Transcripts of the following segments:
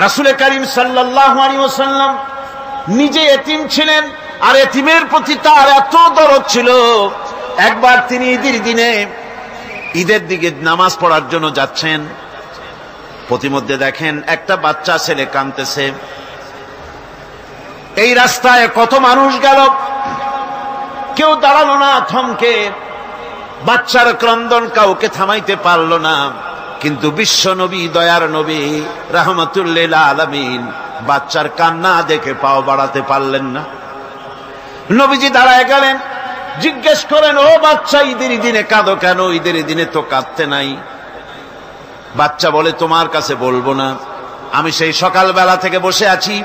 রাসূল করিম সাল্লাল্লাহু আলাইহি ওয়াসাল্লাম নিজে এতিম ছিলেন, আর এতিমের প্রতি তার এত দরদ ছিল, একবার তিনি ঈদের দিকে নামাজ পড়ার জন্য যাচ্ছেন। প্রতিমধ্যে দেখেন একটা বাচ্চা ছেলে কাঁদতেছে। এই রাস্তায় কত মানুষ গেল, কেউ দাঁড়ালো না থমকে, বাচ্চার ক্রন্দন কাউকে থামাইতে পারল না। কিন্তু বিশ্ব নবী, দয়ার নবী রাহমাতুল লিল আলামিন বাচ্চার কান্না দেখে পাও বাড়াতে পারলেন না। নবীজি দাঁড়ায় গেলেন, জিজ্ঞেস করেন, ও বাচ্চা, ঈদের দিনে কাঁদো কেন? ঈদের দিনে তো কাঁদতে নাই। বাচ্চা বলে, তোমার কাছে বলবো না, আমি সেই সকালবেলা থেকে বসে আছি,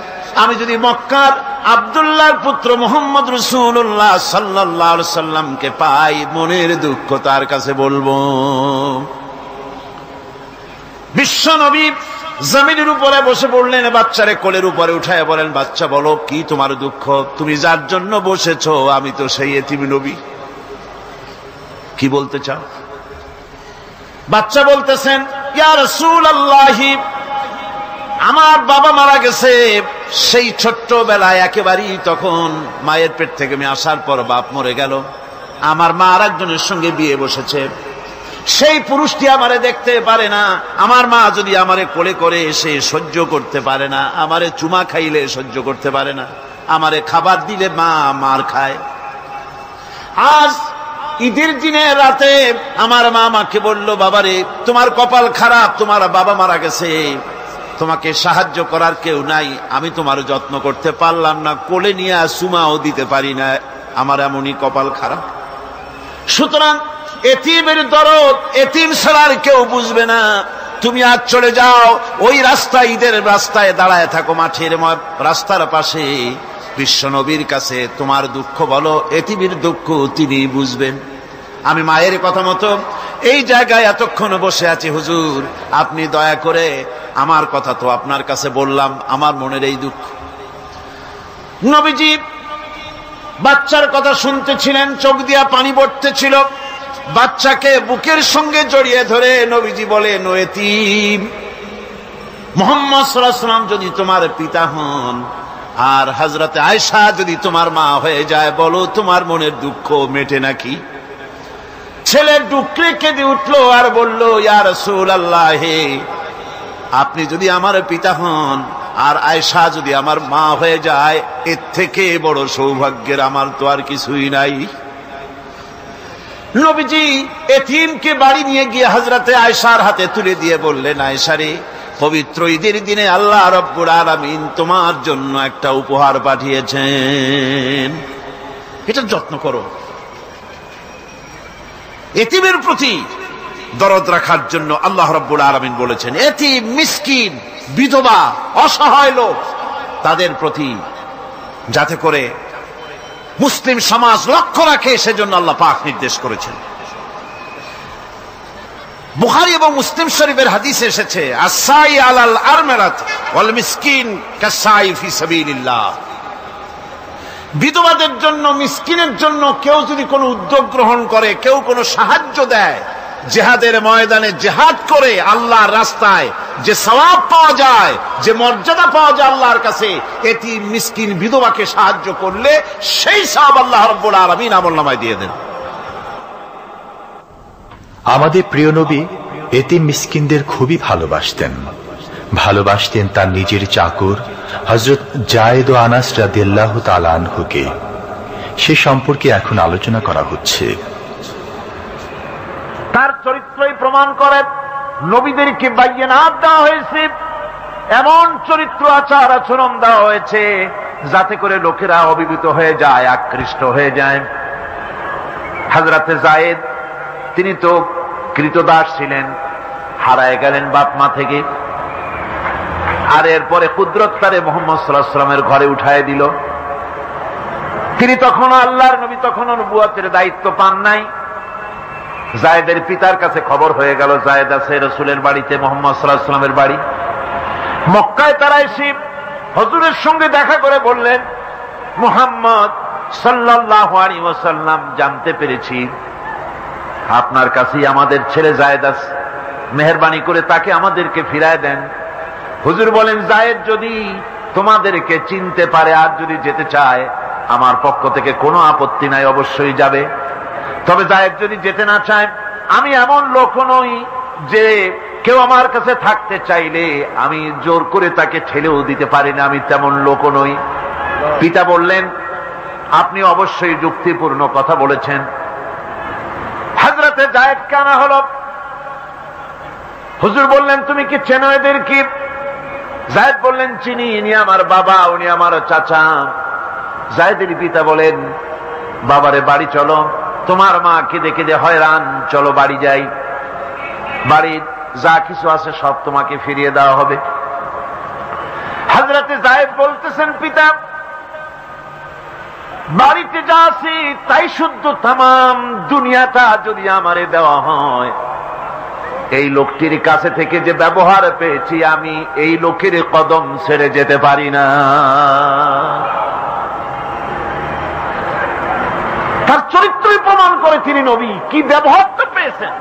আমি যদি মক্কার আব্দুল্লাহর পুত্র মুহাম্মদ রাসূলুল্লাহ সাল্লাল্লাহু আলাইহি সাল্লামকে পাই, মনের দুঃখ তার কাছে বলবো। বিশ্ব নবী জমিনের উপরে বসে পড়লেন, বাচ্চারে কোলের উপরে উঠায় বলেন, বাচ্চা বলো কি তোমার দুঃখ? তুমি যার জন্য বসেছো আমি তো সেই এতিম নবী, কি বলতে চাও? বাচ্চা বলতেছেন, ইয়া রাসূলুল্লাহ, আমার বাবা মারা গেছে সেই ছোট্টবেলায়, একেবারেই তখন মায়ের পেট থেকে আমি আসার পর বাপ মরে গেল, আমার মা আর একজনের সঙ্গে বিয়ে বসেছে, সেই পুরুষটি আমারে দেখতে পারে না, আমার মা যদি আমারে কোলে করে এসে সহ্য করতে পারে না, আমারে চুমা খাইলে সহ্য করতে পারে না, আমারে খাবার দিলে মা মার খায়। আজ ঈদের দিনে রাতে আমার মা আমাকে বলল, বাবারে তোমার কপাল খারাপ, তোমার বাবা মারা গেছে, তোমাকে সাহায্য করার কেউ নাই, আমি তোমার যত্ন করতে পারলাম না, কোলে নিয়ে চুমাও দিতে পারি না, আমার এমনই কপাল খারাপ। সুতরাং এতিমের দরদ এতিম ছাড়ার কেউ বুঝবে না। তুমি আজ চলে যাও, ওই রাস্তায়, ঈদের রাস্তায় দাঁড়ায় থাকো, মাঠের রাস্তার পাশে, বিশ্ব নবীর কাছে তোমার দুঃখ বলো, এতিমের দুঃখ তিনি বুঝবেন। আমি মায়ের কথা মতো এই জায়গায় এতক্ষণ বসে আছি, হুজুর আপনি দয়া করে, আমার কথা তো আপনার কাছে বললাম, আমার মনের এই দুঃখ। নবীজি বাচ্চার কথা শুনতেছিলেন, চোখ দিয়া পানি পড়তেছিল, বাচ্চাকে বুকের সঙ্গে জড়িয়ে ধরে নবীজি বলেন, ও এতিম, মুহাম্মদ সাল্লাল্লাহু আলাইহি ওয়াসাল্লাম যদি তোমার পিতা হন আর হযরতে আয়েশা যদি তোমার মা হয়ে যায়, বলো তোমার মনের দুঃখ মেটে নাকি? ছেলে ডুকরে কেঁদে উঠলো আর বলল, ইয়া রাসূলুল্লাহ, আপনি যদি আমার পিতা হন আর আয়েশা যদি আমার মা হয়ে যায়, এর থেকে বড় সৌভাগ্যের আমার তো আর কিছুই নাই। নবীজি এতিমকে বাড়ি নিয়ে গিয়ে হযরতে আয়েশার হাতে তুলে দিয়ে বললেন, আয়েশা রে, পবিত্র ঈদের দিনে আল্লাহ রাব্বুল আলামিন তোমার জন্য একটা উপহার পাঠিয়েছেন, এটা যত্ন করো। এতিমের প্রতি দরদ রাখার জন্য আল্লাহ রাব্বুল আলামিন বলেছেন, এতিম, মিসকিন, বিধবা, অসহায় লোক, তাদের প্রতি যাতে করে মুসলিম সমাজ লক্ষ্য রাখে, সেজন্য আল্লাহ পাক নির্দেশ করেছেন। বুখারী এবং মুসলিম শরীফের হাদিসে এসেছে, আস-সাই আলাল আরমালাত ওয়াল মিসকিন কাস-সাই ফি সাবিলিল্লাহ। বিধবাদের জন্য, মিসকিনের জন্য কেউ যদি কোনো উদ্যোগ গ্রহণ করে, কেউ কোনো সাহায্য দেয়, জিহাদের ময়দানে জিহাদ করে আল্লাহর রাস্তায় যে সওয়াব পাওয়া যায়, যে মর্যাদা পাওয়া যায় আল্লাহর কাছে, এতিম, মিসকিন, বিধবাকে সাহায্য করলে সেই সওয়াব আল্লাহ রাব্বুল আলামিন আমলনামায় দিয়ে দেন। আমাদের প্রিয় নবী এতিম মিসকিনদের খুবই ভালোবাসতেন তার নিজের চাকর হযরত যায়েদ ও আনাস রাদিয়াল্লাহু তাআলা আনহুকে। সে সম্পর্কে এখন আলোচনা করা হচ্ছে। তার চরিত্রই প্রমাণ করে, নবীদেরকে বাইয়িনাত দেওয়া হয়েছে, এমন চরিত্র আচার আচরণ দেওয়া হয়েছে যাতে করে লোকেরা অভিভূত হয়ে যায়, আকৃষ্ট হয়ে যায়। হযরতে যায়েদ, তিনি তো কৃতদাস ছিলেন, হারায় গেলেন বাপ মা থেকে, আর এরপরে কুদরত তারে মুহাম্মদ সাল্লাল্লাহু আলাইহি ওয়াসাল্লামের ঘরে উঠায় দিল। তিনি তখন আল্লাহর নবী, তখন নবুয়তের দায়িত্ব পান নাই। যায়েদের পিতার কাছে খবর হয়ে গেল, যায়েদ আছে রাসূলের বাড়িতে, মুহাম্মদ সাল্লাল্লাহু আলাইহি ওয়াসাল্লামের বাড়ি মক্কায়। তারা এসে হুজুরের সঙ্গে দেখা করে বললেন, মুহাম্মদ সাল্লাল্লাহু আলাইহি ওয়াসাল্লাম, জানতে পেরেছি আপনার কাছেই আমাদের ছেলে যায়েদ আছে, মেহেরবানি করে তাকে আমাদেরকে ফিরায় দেন। হুজুর বলেন যায়েদ যদি তোমাদেরকে চিনতে পারে আর যদি যেতে চায় আমার পক্ষ থেকে কোনো আপত্তি নাই, অবশ্যই যাবে। তবে যায়েদ যদি যেতে না চায়, আমি এমন লোক নই যে কেউ আমার কাছে থাকতে চাইলে আমি জোর করে তাকে ঠেলেও দিতে পারি না, আমি তেমন লোক নই। পিতা বললেন আপনি অবশ্যই যুক্তিপূর্ণ কথা বলেছেন। হযরতে যায়েদ কানা হলো। হুজুর বললেন তুমি কি চেনো এদের? কি? যায়েদ বললেন চিনি, ইনি আমার বাবা, উনি আমার চাচা। যায়েদের পিতা বলেন বাবারে বাড়ি চলো, তোমার মা কেঁদে কেঁদে হয়রান, চলো বাড়ি যাই, বাড়ির যা কিছু আছে সব তোমাকে ফিরিয়ে দেওয়া হবে। হযরতে যায়েদ বলতেছেন পিতা বাড়িতে যা আছি তাই শুদ্ধ, তামাম দুনিয়াটা যদি আমারে দেওয়া হয়, এই লোকটির কাছে থেকে যে ব্যবহার পেয়েছি আমি এই লোকের কদম ছেড়ে যেতে পারি না। তার চরিত্রই প্রমাণ করে তিনি নবী, কি ব্যবহারটা পেয়েছেন।